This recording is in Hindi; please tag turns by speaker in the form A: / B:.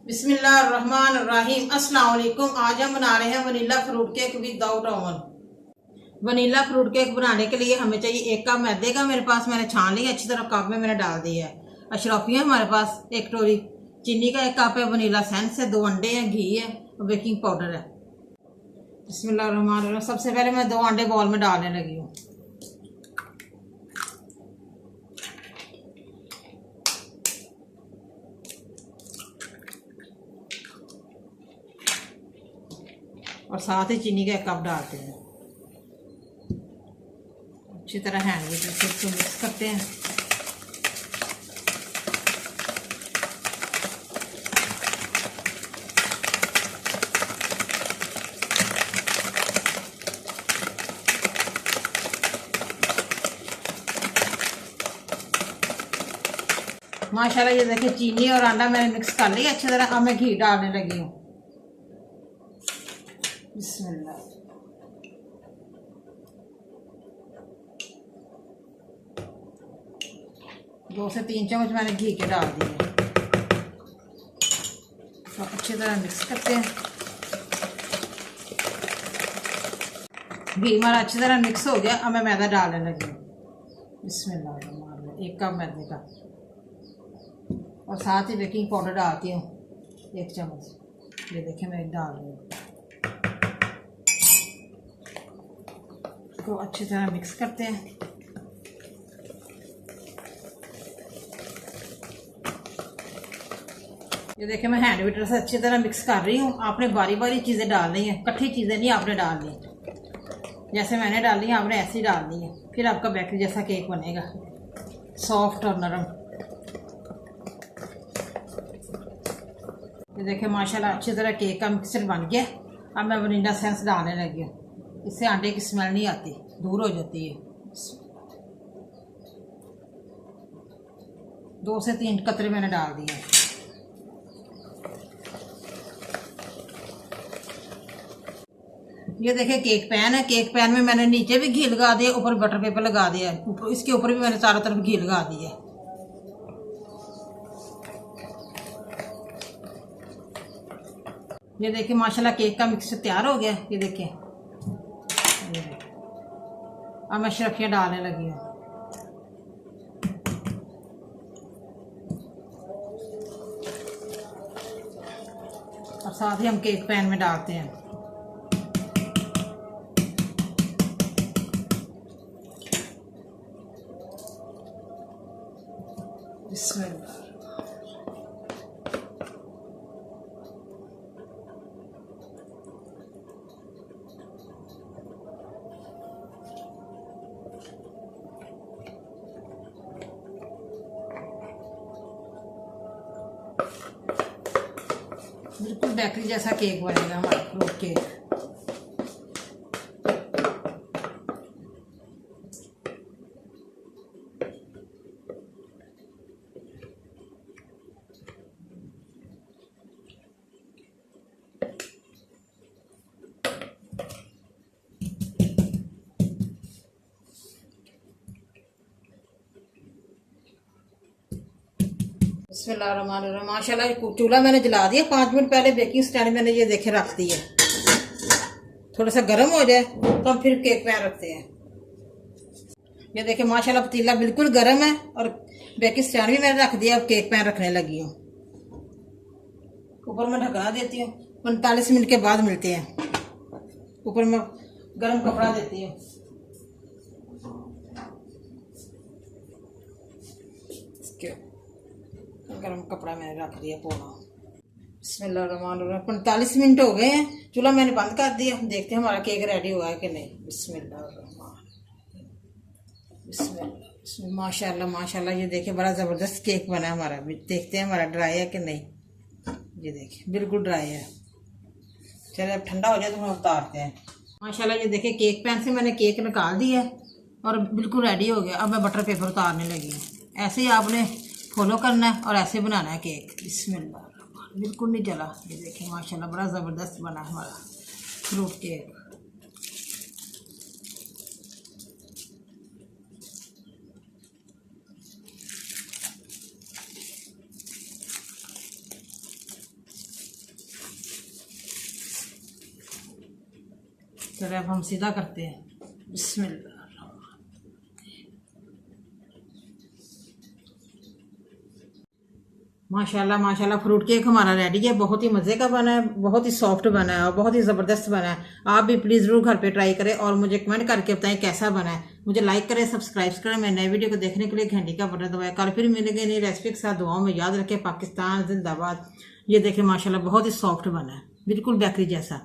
A: बिस्मिल्लाहिर्रहमानिर्रहीम। अस्सलाम वालेकुम। आज हम बना रहे हैं vanilla fruit cake without oven. Vanilla fruit cake बनाने के लिए हमें चाहिए 1 कप मैदे का। मेरे पास मैंने छान लिया अच्छी तरह, कप में मैंने डाल दिया है। अशरफी है हमारे पास, 1 कटोरी चीनी का 1 कप है, वनीला सेंस है, 2 अंडे हैं, घी है और बेकिंग पाउडर है। बिस्मिल्लाहिर्रहमानिर्रहीम। सबसे पहले मैं 2 अंडे बॉल में डालने लगी हूँ। और साथ ही चीनी का 1 कप डालते हैं। अच्छी तरह हैंड विच से इसको मिक्स करते हैं। माशाल्लाह ये देखिए चीनी और अंडा मैंने मिक्स कर लिया अच्छी तरह। अब मैं घी डालने लगी हूँ। बिस्मिल्लाह। 2 से 3 चम्मच मैंने घी के डाल दिए। तो अच्छी तरह मिक्स करते हैं। घी हमारा अच्छी तरह मिक्स हो गया। अब मैं मैदा डालने लगी हूँ। बिस्मिल्लाह। 1 कप मैदे का और साथ ही बेकिंग पाउडर डालती हूँ 1 चम्मच। ये देखिए मैं डाल रही हूँ। इसको अच्छी तरह मिक्स करते हैं। ये देखिए मैं हैंड बीटर से अच्छी तरह मिक्स कर रही हूँ। आपने बारी बारी चीज़ें डालनी है, इकट्ठी चीज़ें नहीं आपने डालनी। जैसे मैंने डाली है आपने ऐसी डालनी है, फिर आपका बेकरी जैसा केक बनेगा, सॉफ्ट और नरम। ये देखिए माशाल्लाह अच्छी तरह केक का मिक्सचर बन गया। अब मैं वनीला सेंस डालने लगी हूँ। इससे आटे की स्मेल नहीं आती, दूर हो जाती है। 2 से 3 कतरे मैंने डाल दिए। ये देखिए केक पैन है। केक पैन में मैंने नीचे भी घी लगा दिया, ऊपर बटर पेपर लगा दिया है। ऊपर इसके ऊपर भी मैंने चारों तरफ घी लगा दिया है। ये देखिए माशाल्लाह केक का मिक्सचर तैयार हो गया। ये देखिए अब मैं शर्फियाँ डालने लगी हूँ। और साथ ही हम केक पैन में डालते हैं। बिस्मिल्लाह। बिल्कुल बेकरी जैसा केक बनेगा हमारा फ्रूट केक। बिस्मिल्लाहिर्रहमानिर्रहीम। माशाल्लाह चूल्हा मैंने जला दिया। 5 मिनट पहले बेकिंग स्टैंड मैंने ये देखे रख दिया। थोड़ा सा गर्म हो जाए तो हम फिर केक पैन रखते हैं। ये देखिए माशाल्लाह पतीला बिल्कुल गर्म है और बेकिंग स्टैंड भी मैंने रख दिया। अब केक पैन रखने लगी हूँ। ऊपर मैं ढका देती हूँ। 45 मिनट के बाद मिलते हैं। ऊपर मैं गर्म कपड़ा देती हूँ। गरम कपड़ा मैंने रख दिया पूरा। बिस्मिल्लाहिर्रहमानिर्रहीम। 45 मिनट हो गए हैं। चूल्हा मैंने बंद कर दिया। देखते हैं हमारा केक रेडी हुआ है कि नहीं। बिस्मिल्लाह। माशाल्लाह माशाल्लाह। ये देखिए बड़ा ज़बरदस्त केक बना है हमारा। देखते हैं हमारा ड्राई है कि नहीं। ये देखिए बिल्कुल ड्राई है। चलिए अब ठंडा हो जाए तो हम उतारते हैं। माशाल्लाह ये देखिए केक पैन से मैंने केक निकाल दिया और बिल्कुल रेडी हो गया। अब मैं बटर पेपर उतारने लगी हूँ। ऐसे ही आपने फॉलो करना है और ऐसे बनाना है केक। बिस्मिल्लाह। बिल्कुल नहीं जला। ये देखिए माशाल्लाह बड़ा ज़बरदस्त बना है हमारा फ्रूट केक। चलो अब हम सीधा करते हैं। बिस्मिल्लाह। माशाल्लाह माशाल्लाह फ्रूट केक हमारा रेडी है। बहुत ही मज़े का बना है, बहुत ही सॉफ्ट बना है और बहुत ही ज़बरदस्त बना है। आप भी प्लीज़ ज़रूर घर पे ट्राई करें और मुझे कमेंट करके बताएं कैसा बना है। मुझे लाइक करें, सब्सक्राइब करें। मैं नए वीडियो को देखने के लिए घंटी का बटन दबाएं। कल फिर मिलेंगे नई रेसिपी के साथ। दुआओं में याद रखें। पाकिस्तान जिंदाबाद। ये देखें माशाल्लाह बहुत ही सॉफ्ट बना है, बिल्कुल बेकरी जैसा।